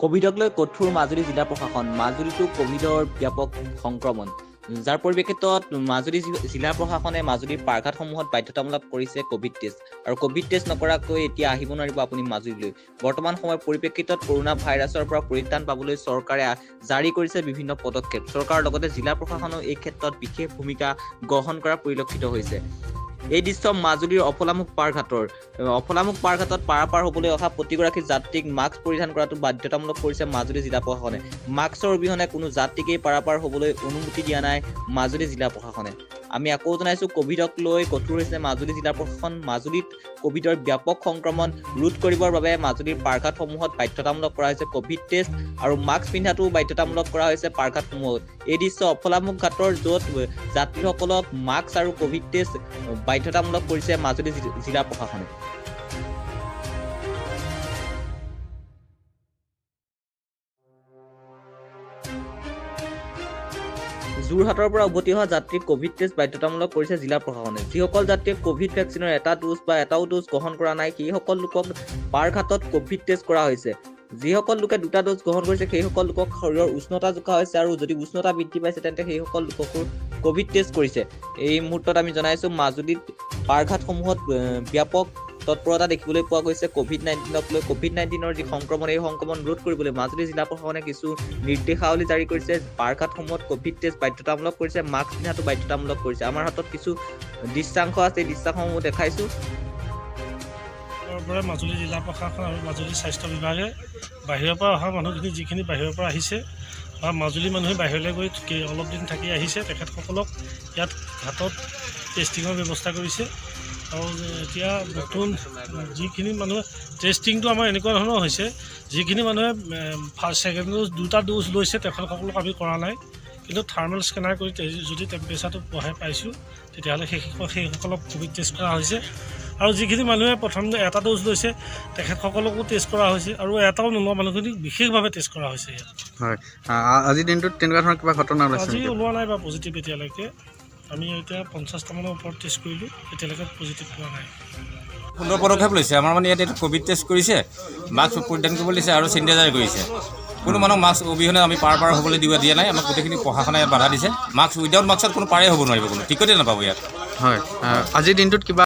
কোভিডক লৈ কঠোৰ মাজুলী জিলা প্ৰশাসন মাজুলীতো কোভিডৰ ব্যাপক সংক্ৰমণ যাৰ পৰিপ্ৰেক্ষিতত মাজুলী জিলা প্ৰশাসনে মাজুলীৰ পাৰ্কঘাটসমূহত বাধ্যতামূলক কৰিছে কোভিড টেষ্ট আৰু কোভিড টেষ্ট নকৰাকৈ এতিয়া আহিব নোৱাৰিব আপুনি মাজুলীলৈ বৰ্তমান সময়ৰ পৰিপ্ৰেক্ষিতত কৰোনা ভাইৰাছৰ পৰা পৰিত্ৰাণ পাবলৈ চৰকাৰে জাৰি কৰিছে বিভিন্ন পদক্ষেপ চৰকাৰৰ লগতে জিলা প্ৰশাসনেও এই ক্ষেত্ৰত বিশেষ ভূমিকা গ্ৰহণ কৰা পৰিলক্ষিত হৈছে এই দৃশ্য মাজুলীৰ অফলামুখ পাৰ্কঘাটত পাৰাপাৰ হ'বলৈ অহা প্ৰতিগৰাকী যাত্ৰীক মাস্ক পৰিধান কৰাটো বাধ্যতামূলক কৰিছে মাজুলী জিলা প্ৰশাসনে মাস্কৰ অবিহনে কোনো যাত্ৰীকেই পাৰাপাৰ হ'বলৈ অনুমতি দিয়া নাই মাজুলী জিলা প্ৰশাসনে আমি আকৌ জনাইছো কোভিডক লৈ কঠোৰ হৈছে মাজুলী জিলা প্ৰশাসন মাজুলীত কোভিডৰ ব্যাপক সংক্ৰমণ ৰোধ কৰিবৰ বাবে মাজুলীৰ পাৰ্কঘাটসমূহত বাধ্যতামূলক কৰা হৈছে কোভিড টেষ্ট আৰু মাস্ক পিন্ধাটো বাধ্যতামূলক কৰা হৈছে পাৰ্কঘাটসমূহত এই দৃশ্য অফলামুখ ঘাটৰ য'ত যাত্ৰীসকলক মাস্ক আৰু কোভিড টেষ্ট বাধ্যতামূলক কৰিছে মাজুলী জিলা প্ৰশাসনে যোৰহাটৰ পৰা উভতি অহা যাত্ৰীক কোভিড টেষ্ট বাধ্যতামূলক কৰিছে জিলা প্ৰশাসনে যিসকল যাত্ৰীয়ে কোভিড ভেকচিনৰ এটা ড'জ বা এটাও ড'জ গ্ৰহণ কৰা নাই সেইসকল লোকক পাৰ্কঘাটত কোভিড টেষ্ট কৰা হৈছে যিসকল লোকে দুটা ড'জ গ্ৰহণ কৰিছে সেইসকল লোকক শৰীৰৰ উষ্ণতা জোখা হৈছে আৰু যদি উষ্ণতা বৃদ্ধি পাইছে তেন্তে সেইসকল লোককো কোভিড টেষ্ট কৰিছে এই মুহূৰ্তত আমি জনাইছো মাজুলীত পাৰ্কঘাটসমূহত ব্যাপক তৎপৰতা দেখিবলৈ পোৱা গৈছে কোভিড-19ক লৈ কোভিড-19ৰ যি সংক্ৰমণ এই সংক্ৰমণ ৰোধ কৰিবলৈ মাজুলী জিলা প্ৰশাসনে কিছু নিৰ্দেশাৱলী জাৰি কৰিছে পাৰ্কঘাটসমূহত কোভিড টেষ্ট বাধ্যতামূলক কৰিছে মাস্ক পিন্ধাটো বাধ্যতামূলক কৰিছে আমাৰ হাতত কিছু দৃশ্যাংশ আছে এই দৃশ্যাংশসমূহ দেখাইছো মাজুলী জিলা প্ৰশাসন আৰু মাজুলী স্বাস্থ্য বিভাগে বাহিৰৰ পৰা অহা মানুহখিনি যিখিনি বাহিৰৰ পৰা আহিছে বা মাজুলী মানুহে বাহিৰলৈ গৈ অলপ দিন থাকি আহিছে তেখেতসকলক ইয়াত ঘাটত টেষ্টিঙৰ ব্যৱস্থা কৰিছে আৰু এতিয়া নতুন যিখিনি মানুহে টেষ্টিংটো আমাৰ এনেকুৱা ধৰণৰ হৈছে যিখিনি মানুহে ফাৰ্ষ্ট ছেকেণ্ড ড'জ দুটা ড'জ লৈছে তেখেতসকলক আমি কৰা নাই কিন্তু থাৰ্মেল স্কেনাৰ কৰি যদি টেম্পাৰেচাৰটো বঢ়াই পাইছোঁ তেতিয়াহ'লে সেইসকলক কোভিড টেষ্ট কৰা হৈছে আৰু যিখিনি মানুহে প্ৰথম এটা ড'জ লৈছে তেখেতসকলকো টেষ্ট কৰা হৈছে আৰু এটাও নোলোৱা মানুহখিনিক বিশেষভাৱে টেষ্ট কৰা হৈছে ইয়াত হয় আজিৰ দিনটোত তেনেকুৱা ধৰণৰ কিবা ঘটনা ওলাইছে আজি ওলোৱা নাই বা পজিটিভ এতিয়ালৈকে আমি এতিয়া 50টামানৰ ওপৰত টেষ্ট কৰিলোঁ এতিয়ালৈকে পজিটিভ পোৱা নাই সুন্দৰ পদক্ষেপ লৈছে আমাৰ মানে ইয়াত কোভিড টেষ্ট কৰিছে মাস্ক পৰিধান কৰিব দিছে আৰু চেনিটাইজাৰ কৰিছে কোনো মানুহক মাস্ক অবিহনে আমি পাৰ হ'বলৈ দিয়া নাই আমাক গোটেইখিনি প্ৰশাসনে ইয়াত বাধা দিছে মাস্ক উইদাউট মাস্কত কোনো পাৰেই হ'ব নোৱাৰিব কোনো টিকটেই নাপাব ইয়াত হয় আজিৰ দিনটোত কিবা